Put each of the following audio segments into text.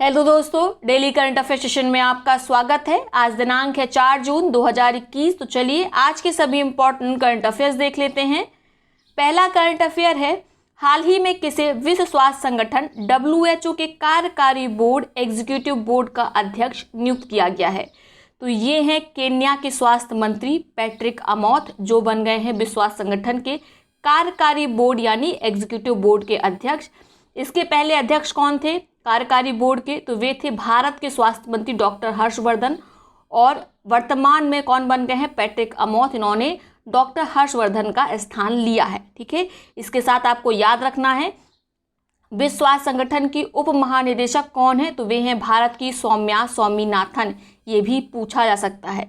Hello दोस्तों, daily current affair session में आपका स्वागत है। आज दिनांक है 4 जून 2021। तो चलिए आज के सभी इंपॉर्टेंट करंट अफेयर्स देख लेते हैं। पहला करंट अफेयर है, हाल ही में किसे विश्व स्वास्थ्य संगठन WHO के कार्यकारी बोर्ड एग्जीक्यूटिव बोर्ड का अध्यक्ष नियुक्त किया गया है। तो ये हैं केन्या के स्वास्थ्य मंत्री पैट्रिक अमोथ, जो बन गए हैं विश्व स्वास्थ्य संगठन के कार्यकारी बोर्ड यानी एग्जीक्यूटिव बोर्ड के अध्यक्ष। इसके पहले अध्यक्ष कौन थे कार्यकारी बोर्ड के? तो वे थे भारत के स्वास्थ्य मंत्री डॉक्टर हर्षवर्धन, और वर्तमान में कौन बन गए हैं? पैट्रिक अमोथ। इन्होंने डॉक्टर हर्षवर्धन का स्थान लिया है। ठीक है, इसके साथ आपको याद रखना है विश्व स्वास्थ्य संगठन की उप महानिदेशक कौन है? तो वे हैं भारत की सौम्या स्वामीनाथन। ये भी पूछा जा सकता है।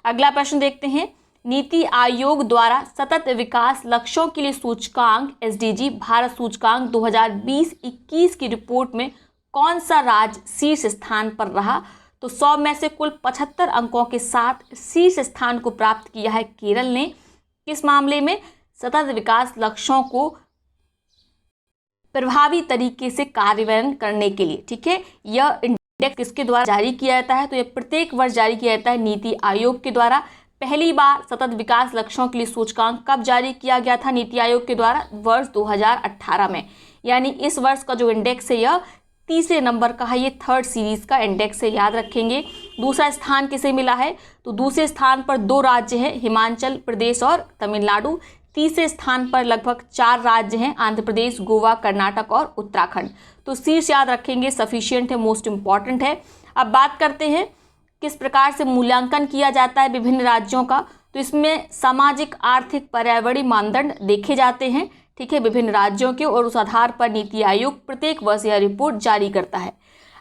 अगला प्रश्न देखते हैं, नीति आयोग द्वारा सतत विकास लक्ष्यों के लिए सूचकांक SDG भारत सूचकांक 2020-21 की रिपोर्ट में कौन सा राज्य शीर्ष स्थान पर रहा? तो 100 में से कुल 75 अंकों के साथ शीर्ष स्थान को प्राप्त किया है केरल ने। किस मामले में? सतत विकास लक्ष्यों को प्रभावी तरीके से कार्यान्वयन करने के लिए। ठीक है, यह इंडेक्स किसके द्वारा जारी किया जाता है? तो यह प्रत्येक वर्ष जारी किया जाता है नीति आयोग के द्वारा। पहली बार सतत विकास लक्ष्यों के लिए सूचकांक कब जारी किया गया था नीति आयोग के द्वारा? वर्ष 2018 में। यानी इस वर्ष का जो इंडेक्स है यह तीसरे नंबर का है, ये थर्ड सीरीज का इंडेक्स है, याद रखेंगे। दूसरा स्थान किसे मिला है? तो दूसरे स्थान पर 2 राज्य हैं, हिमाचल प्रदेश और तमिलनाडु। तीसरे स्थान पर लगभग 4 राज्य हैं, आंध्र प्रदेश, गोवा, कर्नाटक और उत्तराखंड। तो शीर्ष याद रखेंगे, सफिशिएंट है, मोस्ट इंपॉर्टेंट है। अब बात करते हैं किस प्रकार से मूल्यांकन किया जाता है विभिन्न राज्यों का। तो इसमें सामाजिक, आर्थिक, पर्यावरणीय मानदंड देखे जाते हैं। ठीक है, विभिन्न राज्यों के, और उस आधार पर नीति आयोग प्रत्येक वर्ष यह रिपोर्ट जारी करता है।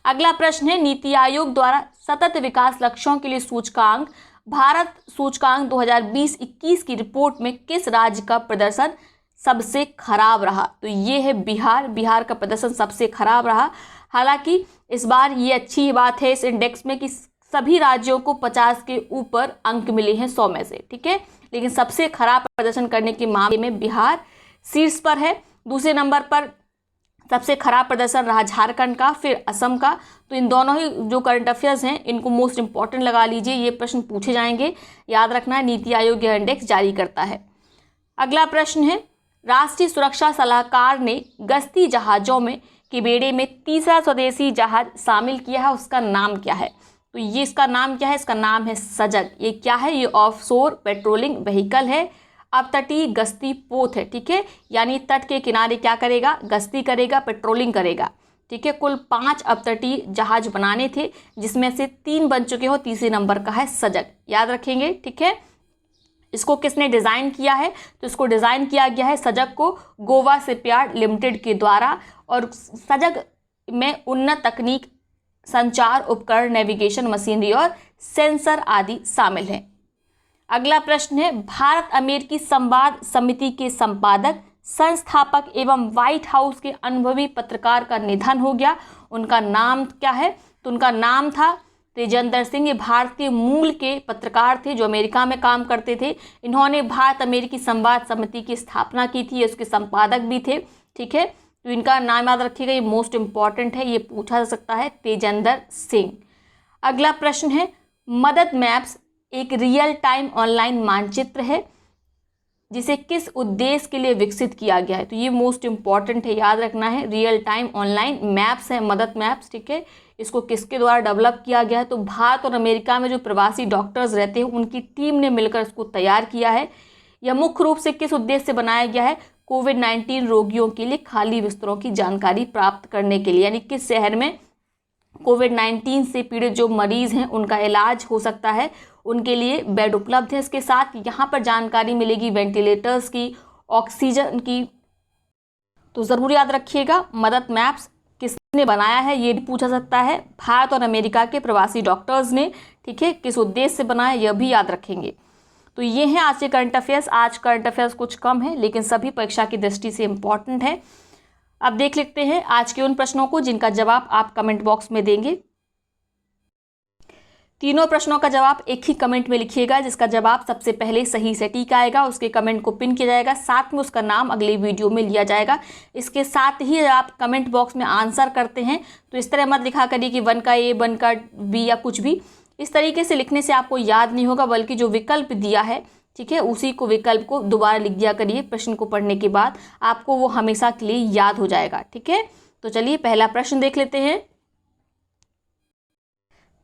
अगला प्रश्न है, नीति आयोग द्वारा सतत विकास लक्ष्यों के लिए सूचकांक भारत सूचकांक 2020-21 की रिपोर्ट में किस राज्य का प्रदर्शन सबसे खराब रहा? तो ये है बिहार। बिहार का प्रदर्शन सबसे खराब रहा। हालांकि इस बार ये अच्छी बात है इस इंडेक्स में कि सभी राज्यों को 50 के ऊपर अंक मिले हैं 100 में से। ठीक है, लेकिन सबसे खराब प्रदर्शन करने के मामले में बिहार शीर्ष पर है। दूसरे नंबर पर सबसे खराब प्रदर्शन रहा झारखंड का, फिर असम का। तो इन दोनों ही जो करंट अफेयर्स हैं इनको मोस्ट इंपॉर्टेंट लगा लीजिए, ये प्रश्न पूछे जाएंगे, याद रखना है। नीति आयोग यह इंडेक्स जारी करता है। अगला प्रश्न है, राष्ट्रीय सुरक्षा सलाहकार ने गश्ती जहाजों में के बेड़े में तीसरा स्वदेशी जहाज शामिल किया है, उसका नाम क्या है? तो ये इसका नाम क्या है? इसका नाम है सजग। ये क्या है? ये ऑफशोर पेट्रोलिंग व्हीकल है, अपतटीय गश्ती पोत है। ठीक है, यानी तट के किनारे क्या करेगा? गश्ती करेगा, पेट्रोलिंग करेगा। ठीक है, कुल 5 अपतटीय जहाज बनाने थे, जिसमें से 3 बन चुके हो, तीसरे नंबर का है सजग, याद रखेंगे। ठीक है, इसको किसने डिज़ाइन किया है? तो इसको डिज़ाइन किया गया है सजग को गोवा शिपयार्ड लिमिटेड के द्वारा, और सजग में उन्नत तकनीक, संचार उपकरण, नेविगेशन मशीनरी और सेंसर आदि शामिल हैं। अगला प्रश्न है, भारत अमेरिकी संवाद समिति के संपादक, संस्थापक एवं व्हाइट हाउस के अनुभवी पत्रकार का निधन हो गया। उनका नाम क्या है? तो उनका नाम था तेजेंद्र सिंह। ये भारतीय मूल के पत्रकार थे जो अमेरिका में काम करते थे। इन्होंने भारत अमेरिकी संवाद समिति की स्थापना की थी, इसके संपादक भी थे। ठीक है, तो इनका नाम याद रखिएगा, ये मोस्ट इंपॉर्टेंट है, ये पूछा जा सकता है, तेजेंद्र सिंह। अगला प्रश्न है, मदद मैप्स एक रियल टाइम ऑनलाइन मानचित्र है जिसे किस उद्देश्य के लिए विकसित किया गया है? तो ये मोस्ट इंपॉर्टेंट है, याद रखना है। रियल टाइम ऑनलाइन मैप्स है मदद मैप्स। ठीक है, इसको किसके द्वारा डेवलप किया गया है? तो भारत और अमेरिका में जो प्रवासी डॉक्टर्स रहते हैं उनकी टीम ने मिलकर इसको तैयार किया है। यह मुख्य रूप से किस उद्देश्य से बनाया गया है? कोविड-19 रोगियों के लिए खाली बिस्तरों की जानकारी प्राप्त करने के लिए, यानी किस शहर में कोविड-19 से पीड़ित जो मरीज हैं उनका इलाज हो सकता है, उनके लिए बेड उपलब्ध है। इसके साथ यहाँ पर जानकारी मिलेगी वेंटिलेटर्स की, ऑक्सीजन की। तो ज़रूर याद रखिएगा, मदद मैप्स किसने बनाया है ये भी पूछा सकता है। भारत और अमेरिका के प्रवासी डॉक्टर्स ने। ठीक है, किस उद्देश्य से बनाया यह भी याद रखेंगे। तो ये हैं आज के करंट अफेयर्स। आज करंट अफेयर्स कुछ कम है लेकिन सभी परीक्षा की दृष्टि से इम्पॉर्टेंट है। अब देख लेते हैं आज के उन प्रश्नों को जिनका जवाब आप कमेंट बॉक्स में देंगे। तीनों प्रश्नों का जवाब एक ही कमेंट में लिखिएगा, जिसका जवाब सबसे पहले सही सटीक आएगा उसके कमेंट को पिन किया जाएगा, साथ में उसका नाम अगले वीडियो में लिया जाएगा। इसके साथ ही आप कमेंट बॉक्स में आंसर करते हैं तो इस तरह मत लिखा करिए कि 1 का ए 1 का बी या कुछ भी। इस तरीके से लिखने से आपको याद नहीं होगा, बल्कि जो विकल्प दिया है, ठीक है, उसी को विकल्प को दोबारा लिख दिया करिए प्रश्न को पढ़ने के बाद, आपको वो हमेशा के लिए याद हो जाएगा। ठीक है, तो चलिए पहला प्रश्न देख लेते हैं।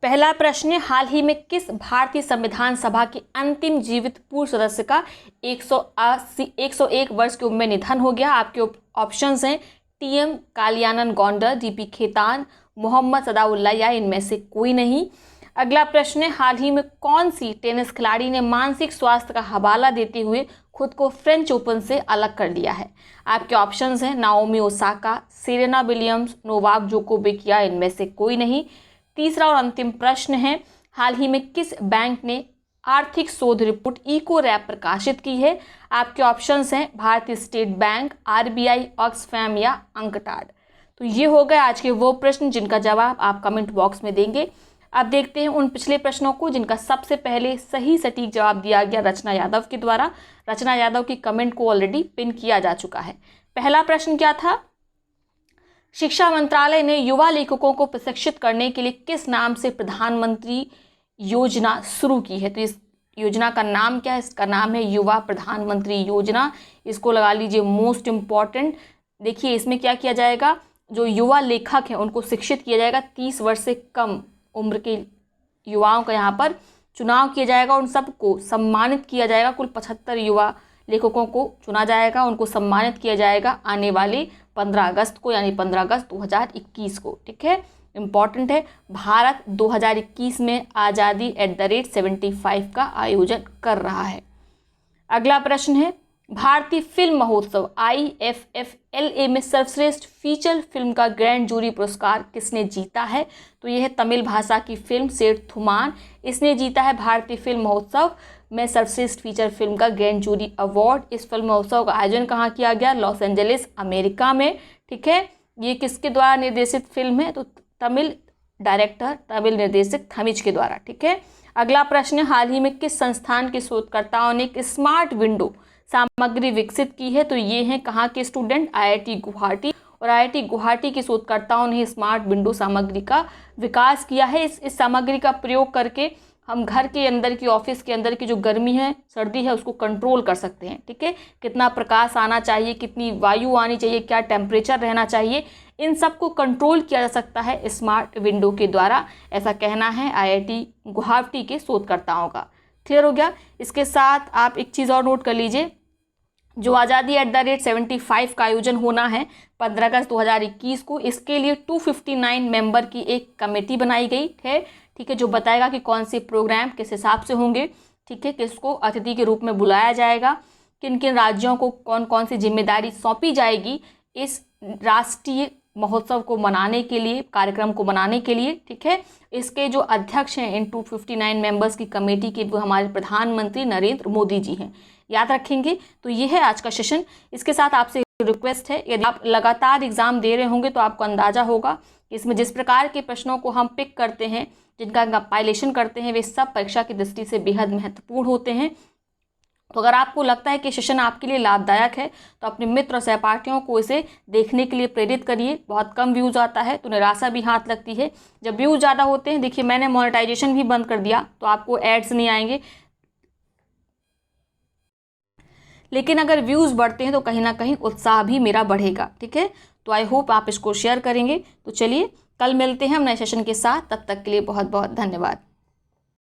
पहला प्रश्न है, हाल ही में किस भारतीय संविधान सभा के अंतिम जीवित पूर्व सदस्य का 101 वर्ष की उम्र में निधन हो गया? आपके ऑप्शंस हैं टीएम कालियानन गौंडर, डीपी खेतान, मोहम्मद सदाउल्ला या इनमें से कोई नहीं। अगला प्रश्न है, हाल ही में कौन सी टेनिस खिलाड़ी ने मानसिक स्वास्थ्य का हवाला देते हुए खुद को फ्रेंच ओपन से अलग कर लिया है? आपके ऑप्शंस हैं Naomi Osaka, Serena Williams, Novak Djokovic या इनमें से कोई नहीं। तीसरा और अंतिम प्रश्न है, हाल ही में किस बैंक ने आर्थिक शोध रिपोर्ट इको रैप प्रकाशित की है? आपके ऑप्शंस हैं भारतीय स्टेट बैंक, आरबीआई, ऑक्सफैम या अंकटाड। तो ये हो गए आज के वो प्रश्न जिनका जवाब आप कमेंट बॉक्स में देंगे। अब देखते हैं उन पिछले प्रश्नों को जिनका सबसे पहले सही सटीक जवाब दिया गया रचना यादव के द्वारा। रचना यादव की कमेंट को ऑलरेडी पिन किया जा चुका है। पहला प्रश्न क्या था? शिक्षा मंत्रालय ने युवा लेखकों को प्रशिक्षित करने के लिए किस नाम से प्रधानमंत्री योजना शुरू की है? तो इस योजना का नाम क्या है? इसका नाम है युवा प्रधानमंत्री योजना। इसको लगा लीजिए मोस्ट इम्पॉर्टेंट। देखिए इसमें क्या किया जाएगा, जो युवा लेखक हैं उनको शिक्षित किया जाएगा। 30 वर्ष से कम उम्र के युवाओं का यहाँ पर चुनाव किया जाएगा, उन सबको सम्मानित किया जाएगा। कुल 75 युवा लेखकों को चुना जाएगा, उनको सम्मानित किया जाएगा आने वाले 15 अगस्त को, यानी 15 अगस्त 2021 को। ठीक है, इम्पॉर्टेंट है। भारत 2021 में आज़ादी @75 का आयोजन कर रहा है। अगला प्रश्न है, भारतीय फिल्म महोत्सव IFFLA में सर्वश्रेष्ठ फीचर फिल्म का ग्रैंड जूरी पुरस्कार किसने जीता है? तो यह है तमिल भाषा की फिल्म सेठुमान। इसने जीता है भारतीय फिल्म महोत्सव में सर्वश्रेष्ठ फीचर फिल्म का ग्रैंड जूरी अवार्ड। इस फिल्म महोत्सव का आयोजन कहाँ किया गया? लॉस एंजलिस, अमेरिका में। ठीक है, ये किसके द्वारा निर्देशित फिल्म है? तो तमिल डायरेक्टर, तमिल निर्देशक थमिज के द्वारा। ठीक है, अगला प्रश्न है, हाल ही में किस संस्थान के शोधकर्ताओं ने एक स्मार्ट विंडो सामग्री विकसित की है? तो ये हैं कहाँ के स्टूडेंट? IIT गुवाहाटी। और IIT गुवाहाटी के शोधकर्ताओं ने स्मार्ट विंडो सामग्री का विकास किया है। इस सामग्री का प्रयोग करके हम घर के अंदर की, ऑफिस के अंदर की जो गर्मी है, सर्दी है, उसको कंट्रोल कर सकते हैं। ठीक है, कितना प्रकाश आना चाहिए, कितनी वायु आनी चाहिए, क्या टेम्परेचर रहना चाहिए, इन सब को कंट्रोल किया जा सकता है स्मार्ट विंडो के द्वारा, ऐसा कहना है IIT गुवाहाटी के शोधकर्ताओं का। क्लियर हो गया? इसके साथ आप एक चीज़ और नोट कर लीजिए, जो आज़ादी @75 का आयोजन होना है 15 अगस्त 2021 को, इसके लिए 259 मेंबर की एक कमेटी बनाई गई है। ठीक है, जो बताएगा कि कौन से प्रोग्राम किस हिसाब से होंगे। ठीक है, किसको अतिथि के रूप में बुलाया जाएगा, किन किन राज्यों को कौन कौन सी जिम्मेदारी सौंपी जाएगी इस राष्ट्रीय महोत्सव को मनाने के लिए, कार्यक्रम को मनाने के लिए। ठीक है, इसके जो अध्यक्ष हैं इन 259 मेंबर्स की कमेटी के, वो हमारे प्रधानमंत्री नरेंद्र मोदी जी हैं। याद रखेंगे। तो ये है आज का सेशन। इसके साथ आपसे रिक्वेस्ट है, यदि आप लगातार एग्जाम दे रहे होंगे तो आपको अंदाजा होगा कि इसमें जिस प्रकार के प्रश्नों को हम पिक करते हैं, जिनका कंपाइलेशन करते हैं, वे सब परीक्षा की दृष्टि से बेहद महत्वपूर्ण होते हैं। तो अगर आपको लगता है कि सेशन आपके लिए लाभदायक है तो अपने मित्र और सहपाठियों को इसे देखने के लिए प्रेरित करिए। बहुत कम व्यूज़ आता है तो निराशा भी हाथ लगती है। जब व्यूज़ ज़्यादा होते हैं, देखिए मैंने मोनेटाइजेशन भी बंद कर दिया तो आपको एड्स नहीं आएंगे, लेकिन अगर व्यूज़ बढ़ते हैं तो कहीं ना कहीं उत्साह भी मेरा बढ़ेगा। ठीक है, तो आई होप आप इसको शेयर करेंगे। तो चलिए कल मिलते हैं हम नए सेशन के साथ, तब तक के लिए बहुत बहुत धन्यवाद।